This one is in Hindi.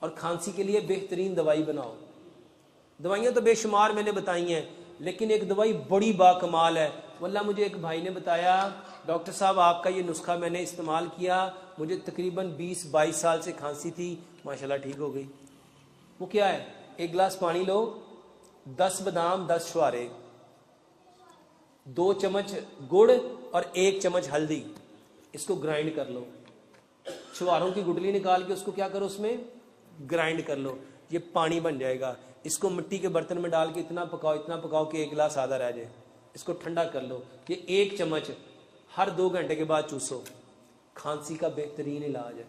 और खांसी के लिए बेहतरीन दवाई बनाओ। दवाइयाँ तो बेशुमार मैंने बताई हैं, लेकिन एक दवाई बड़ी बाकमाल है। वल्लाह मुझे एक भाई ने बताया, डॉक्टर साहब आपका ये नुस्खा मैंने इस्तेमाल किया, मुझे तकरीबन 20-22 साल से खांसी थी, माशाल्लाह ठीक हो गई। वो क्या है? एक गिलास पानी लो, 10 बादाम, 10 छुहारे, 2 चम्मच गुड़ और 1 चम्मच हल्दी, इसको ग्राइंड कर लो। छुहारों की गुठली निकाल के उसको क्या करो, उसमें ग्राइंड कर लो, ये पानी बन जाएगा। इसको मिट्टी के बर्तन में डाल के इतना पकाओ कि 1 गिलास आधा रह जाए। इसको ठंडा कर लो, ये 1 चम्मच हर 2 घंटे के बाद चूसो। खांसी का बेहतरीन इलाज है।